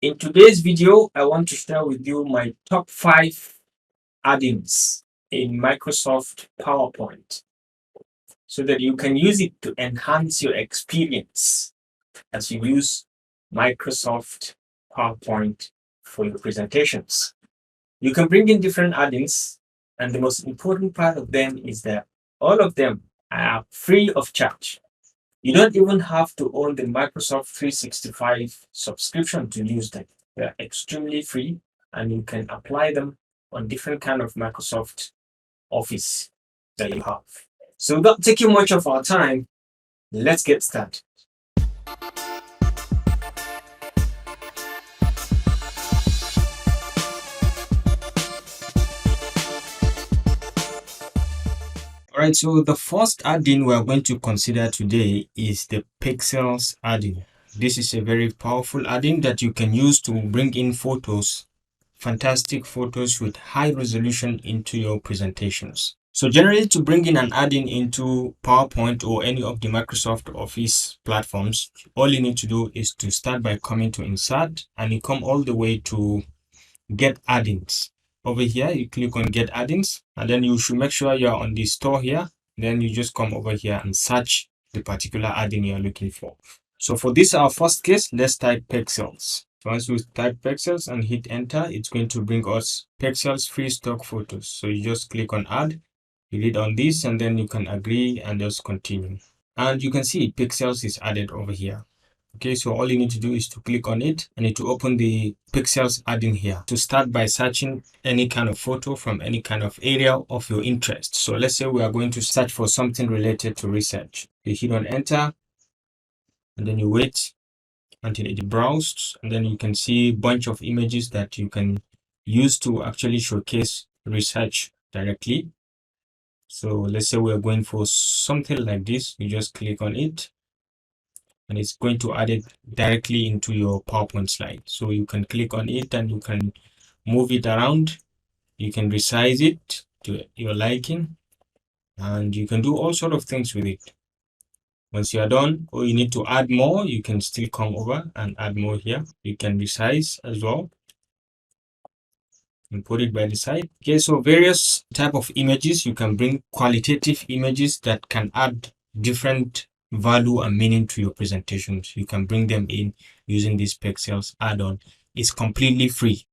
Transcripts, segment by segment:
In today's video, I want to share with you my top 5 add-ins in Microsoft PowerPoint so that you can use it to enhance your experience as you use Microsoft PowerPoint for your presentations. You can bring in different add-ins, and the most important part of them is that all of them are free of charge. You don't even have to own the Microsoft 365 subscription to use them. They're extremely free and you can apply them on different kind of Microsoft Office that you have. So without taking much of our time, let's get started. All right, so the first add-in we're going to consider today is the Pixels add-in. This is a very powerful add-in that you can use to bring in photos, fantastic photos with high resolution into your presentations. So generally, to bring in an add-in into PowerPoint or any of the Microsoft Office platforms, all you need to do is to start by coming to Insert, and you come all the way to Get Add-ins. Over here, you click on Get Add-ins, and then you should make sure you're on the store here. Then you just come over here and search the particular add-in you're looking for. So for this, our first case, let's type Pixels. So once we type Pixels and hit enter, it's going to bring us Pixels free stock photos. So you just click on add, you hit on this, and then you can agree and just continue. And you can see Pixels is added over here. Okay, so all you need to do is to click on it and to open the Pixels add-in here to start by searching any kind of photo from any kind of area of your interest. So let's say we are going to search for something related to research. You hit on enter and then you wait until it browses, and then you can see a bunch of images that you can use to actually showcase research directly. So let's say we're going for something like this. You just click on it and it's going to add it directly into your PowerPoint slide. So you can click on it and you can move it around. You can resize it to your liking, and you can do all sort of things with it. Once you are done, or you need to add more, you can still come over and add more here. You can resize as well and put it by the side. Okay, so various type of images. You can bring qualitative images that can add different value and meaning to your presentations. You can bring them in using this Pixels add-on. It's completely free.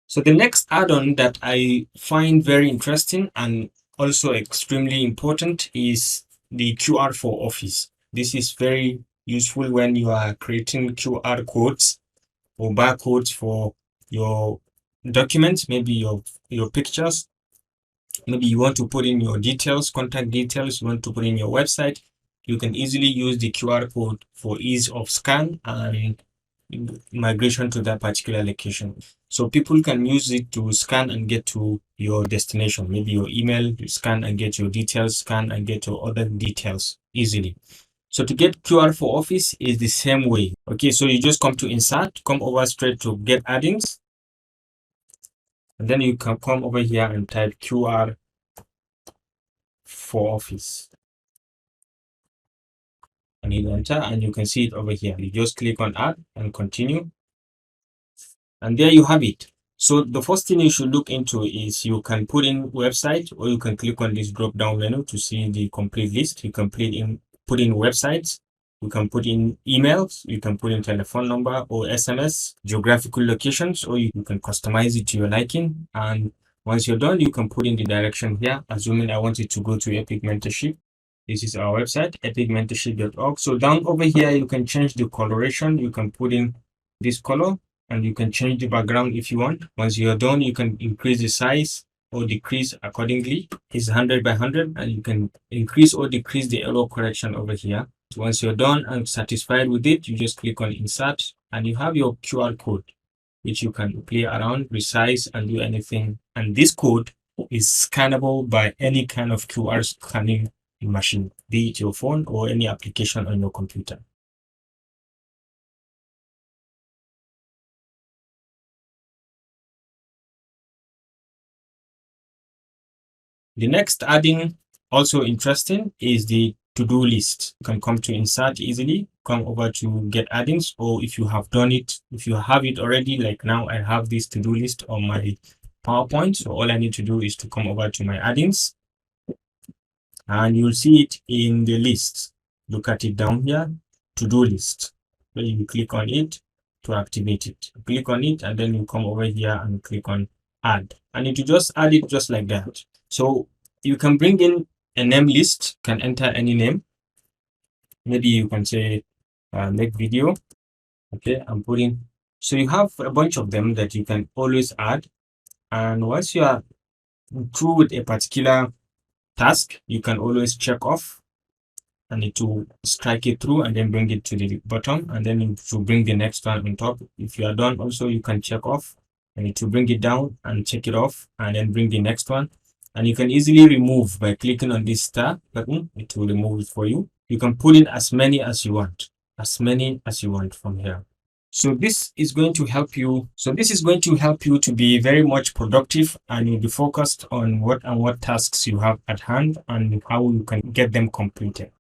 So the next add-on that I find very interesting and also extremely important is the QR for Office. This is very useful when you are creating QR codes or barcodes for your documents, maybe your pictures. Maybe you want to put in your details, contact details, you want to put in your website. You can easily use the QR code for ease of scan and migration to that particular location. So people can use it to scan and get to your destination, maybe your email, you scan and get your details, scan and get your other details easily. So to get QR for Office is the same way. Okay, so you just come to Insert, come over straight to Get Add-ins, and then you can come over here and type QR for Office. And hit enter, and you can see it over here. You just click on Add and continue. And there you have it. So the first thing you should look into is you can put in website, or you can click on this drop down menu to see the complete list. You can put in websites, you can put in emails, you can put in telephone number or SMS, geographical locations, or you can customize it to your liking. And once you're done, you can put in the direction here, assuming I want it to go to Epic Mentorship. This is our website, epicmentorship.org. So down over here, you can change the coloration. You can put in this color, and you can change the background if you want. Once you're done, you can increase the size or decrease accordingly. It's 100 by 100, and you can increase or decrease the error correction over here. So once you're done and satisfied with it, you just click on Insert, and you have your QR code, which you can play around, resize, and do anything. And this code is scannable by any kind of QR scanning machine, be it your phone or any application on your computer. The next add-in, also interesting, is the to-do list. You can come to insert easily, come over to get add-ins, or if you have done it, if you have it already, like now I have this to-do list on my PowerPoint. So all I need to do is to come over to my add-ins, and you'll see it in the list. Look at it down here, to-do list. Then you click on it to activate it. Click on it, and then you come over here and click on add, and it will just add it just like that. So you can bring in a name list, can enter any name. Maybe you can say make video. Okay, I'm putting. So you have a bunch of them that you can always add. And once you are through with a particular task, you can always check off, and it will strike it through and then bring it to the bottom, and then it will bring the next one on top. If you are done also, you can check off, and it will bring it down and check it off, and then bring the next one. And you can easily remove by clicking on this star button. It will remove it for you. You can put in as many as you want, from here. So this is going to help you. To be very much productive, and you'll be focused on what tasks you have at hand and how you can get them completed.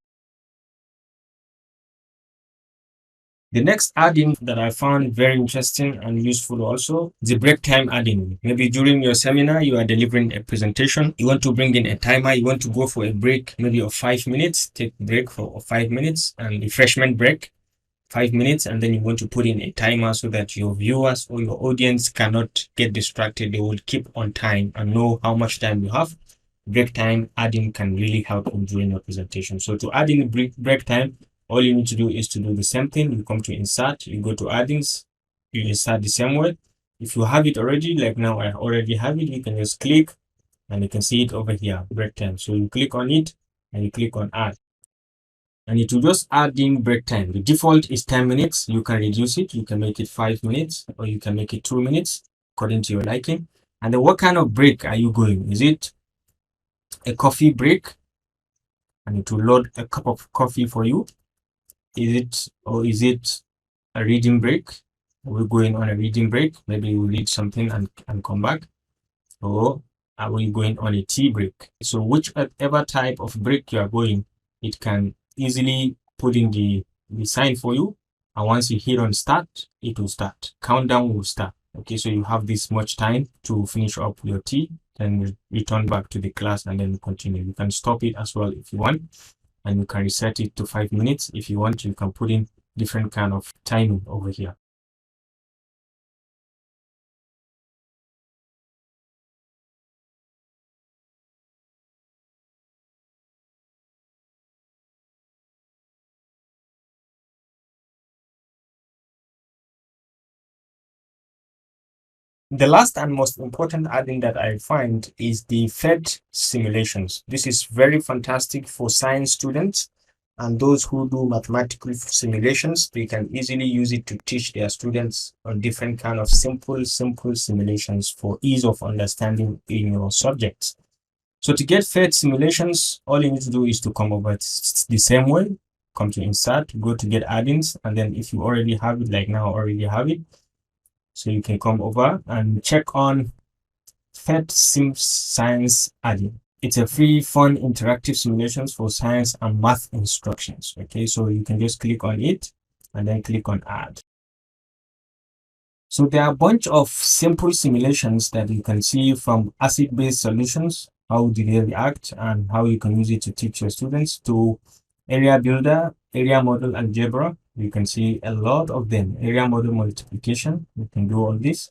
The next add-in that I found very interesting and useful also is the break time add-in. Maybe during your seminar, you are delivering a presentation, you want to bring in a timer, you want to go for a break, maybe of 5 minutes, take a break for 5 minutes and refreshment break, 5 minutes, and then you want to put in a timer so that your viewers or your audience cannot get distracted. They will keep on time and know how much time you have. Break time add-in can really help you during your presentation. So to add in break time, all you need to do is to do the same thing. You come to insert, you go to add-ins, you insert the same way. If you have it already, like now I already have it, you can just click and you can see it over here, break time. So you click on it and you click on add, and it will just add in break time. The default is 10 minutes. You can reduce it. You can make it 5 minutes, or you can make it 2 minutes according to your liking. And then what kind of break are you going? Is it a coffee break? And it will load a cup of coffee for you. Is it a reading break? We're going on a reading break. Maybe you read something and come back. Or are we going on a tea break? So whichever type of break you are going, it can easily put in the sign for you. And once you hit on start, it will start. Countdown will start. Okay, so you have this much time to finish up your tea, then return back to the class and then continue. You can stop it as well if you want, and you can reset it to 5 minutes. If you want, you can put in different kind of timing over here. The last and most important add-in that I find is the PhET simulations. This is very fantastic for science students and those who do mathematical simulations. They can easily use it to teach their students on different kind of simple simulations for ease of understanding in your subjects. So to get PhET simulations, all you need to do is to come over the same way, come to insert, go to get add-ins, and then if you already have it, like now I already have it, so you can come over and check on PhET Science add-in. It's a free, fun, interactive simulations for science and math instructions. Okay, so you can just click on it and then click on add. So there are a bunch of simple simulations that you can see, from acid-base solutions, how do they react, and how you can use it to teach your students, to area builder, area model algebra. You can see a lot of them. Area model multiplication, you can do all this.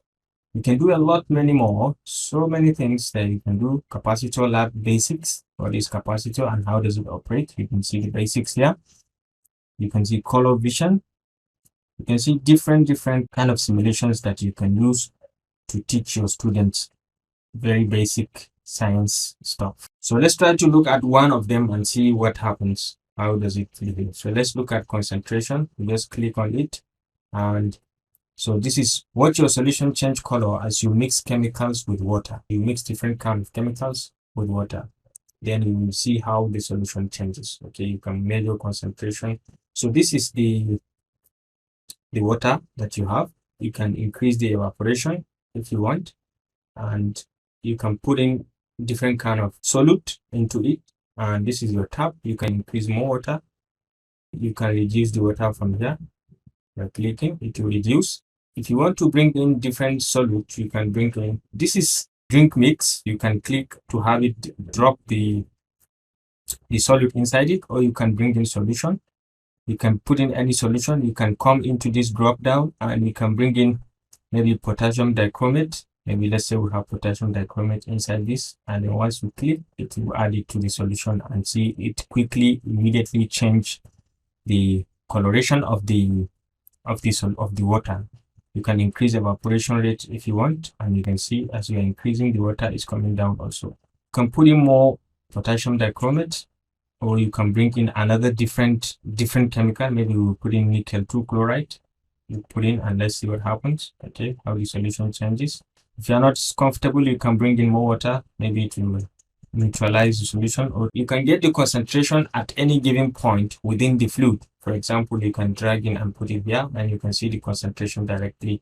You can do a lot many more, so many things that you can do. Capacitor lab basics, what is capacitor and how does it operate? You can see the basics here. You can see color vision. You can see different kind of simulations that you can use to teach your students very basic science stuff. So let's try to look at one of them and see what happens. How does it behave? So let's look at concentration. You just click on it, and so this is what your solution change color as you mix chemicals with water. You mix different kind of chemicals with water, then you will see how the solution changes. Okay, you can measure concentration. So this is the water that you have. You can increase the evaporation if you want, and you can put in different kind of solute into it, and this is your tap. You can increase more water, you can reduce the water from here by clicking. It will reduce. If you want to bring in different solute, you can bring in, this is drink mix. You can click to have it drop the solute inside it, or you can bring in solution. You can put in any solution. You can come into this drop down and you can bring in maybe potassium dichromate. Maybe let's say we have potassium dichromate inside this, and then once we click, it will add it to the solution, and see it quickly immediately change the coloration of the water. You can increase evaporation rate if you want, and you can see as you are increasing, the water is coming down also. You can put in more potassium dichromate, or you can bring in another different chemical. Maybe we'll put in nickel 2 chloride. You put in and let's see what happens. Okay, how the solution changes. If you're not comfortable, you can bring in more water, maybe to neutralize the solution, or you can get the concentration at any given point within the fluid. For example, you can drag in and put it here, and you can see the concentration directly,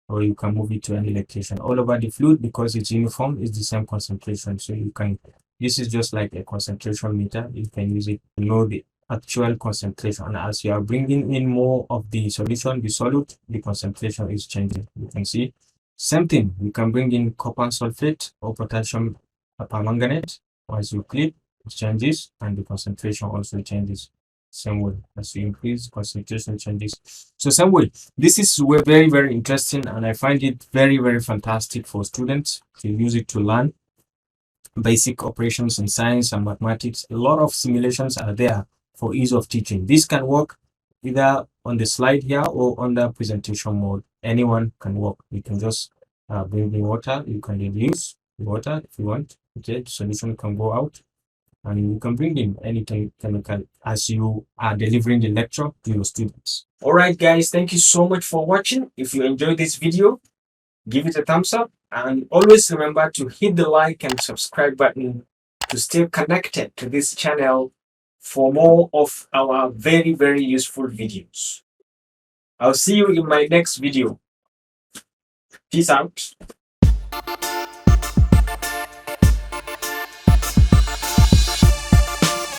or you can move it to any location all over the fluid. Because it's uniform, it's the same concentration. So you can, this is just like a concentration meter. You can use it to know the actual concentration, and as you are bringing in more of the solution, the solute, the concentration is changing. You can see same thing. You can bring in copper sulfate or potassium permanganate. Once you click, it changes, and the concentration also changes. Same way, as you increase, concentration changes. So same way, this is very, very interesting, and I find it very, very fantastic for students to use it to learn basic operations in science and mathematics. A lot of simulations are there for ease of teaching. This can work either on the slide here or on the presentation mode. Anyone can work. You can just bring in water. You can reduce the water if you want. Okay, the solution can go out, and you can bring in any chemical as you are delivering the lecture to your students. All right, guys, thank you so much for watching. If you enjoyed this video, give it a thumbs up, and always remember to hit the like and subscribe button to stay connected to this channel for more of our very, very useful videos. I'll see you in my next video. Peace out.